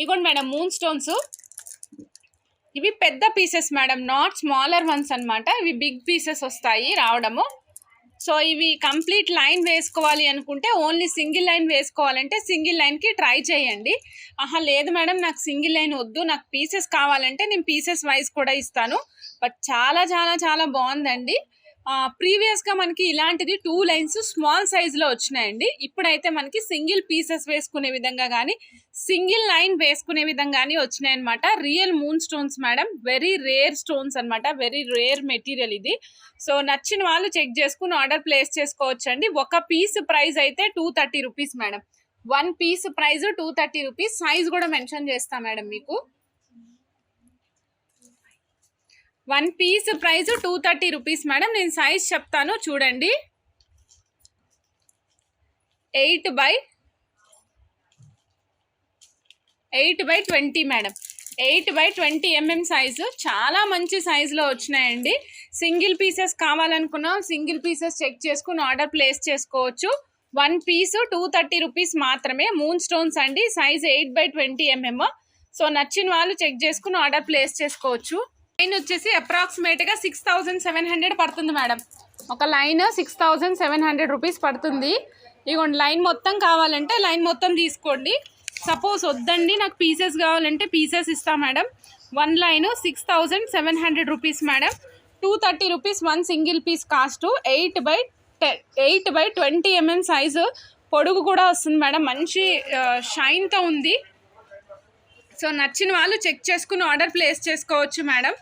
ఇగోండి madam moon stones. ఇవి పెద్ద pieces madam, not smaller once అన్నమాట. ఇవి బిగ్ పీసెస్ వస్తాయి రావడము. సో ఇవి కంప్లీట్ లైన్ వేసుకోవాలి అనుకుంటే, ఓన్లీ సింగిల్ లైన్ వేసుకోవాలంటే సింగిల్ లైన్కి ట్రై చేయండి. ఆహా లేదు మేడం నాకు సింగిల్ లైన్ వద్దు, నాకు పీసెస్ కావాలంటే నేను పీసెస్ వైజ్ కూడా ఇస్తాను. బట్ చాలా చాలా చాలా బాగుందండి. ప్రీవియస్గా మనకి ఇలాంటిది 2 లైన్స్ స్మాల్ సైజులో వచ్చినాయండి. ఇప్పుడైతే మనకి సింగిల్ పీసెస్ వేసుకునే విధంగా కానీ సింగిల్ లైన్ వేసుకునే విధంగా కానీ వచ్చినాయి అనమాట. Real moon stones madam, very rare stones అనమాట, వెరీ రేర్ మెటీరియల్ ఇది. సో నచ్చిన వాళ్ళు చెక్ చేసుకుని ఆర్డర్ ప్లేస్ చేసుకోవచ్చు అండి. ఒక పీస్ ప్రైస్ అయితే 230 rupees madam. 1 piece price 230 rupees. Size కూడా మెన్షన్ చేస్తా మేడం మీకు. 1 పీస్ ప్రైస్ 230 రూపీస్ మేడం. నేను సైజ్ చెప్తాను చూడండి. 8x20 madam. 8x20 mm size, చాలా మంచి సైజులో వచ్చినాయండి. సింగిల్ పీసెస్ కావాలనుకున్నాం, సింగిల్ పీసెస్ చెక్ చేసుకుని ఆర్డర్ ప్లేస్ చేసుకోవచ్చు. 1 పీస్ 230 రూపీస్ మాత్రమే. మూన్ స్టోన్స్ అండి, సైజ్ 8x20 mm. సో నచ్చిన వాళ్ళు చెక్ చేసుకుని ఆర్డర్ ప్లేస్ చేసుకోవచ్చు. లైన్ వచ్చేసి అప్రాక్సిమేట్గా 6700 పడుతుంది మేడం. ఒక లైన్ 6700 రూపీస్ పడుతుంది. ఇగోండి లైన్ మొత్తం కావాలంటే లైన్ మొత్తం తీసుకోండి. సపోజ్ వద్దండి నాకు పీసెస్ కావాలంటే పీసెస్ ఇస్తా madam. 1 line 6700 rupees madam. 230 rupees 1 single piece cost. 8x20 mm size, పొడుగు కూడా వస్తుంది మేడం, మంచి షైన్తో ఉంది. సో నచ్చిన వాళ్ళు చెక్ చేసుకుని ఆర్డర్ ప్లేస్ చేసుకోవచ్చు మేడం.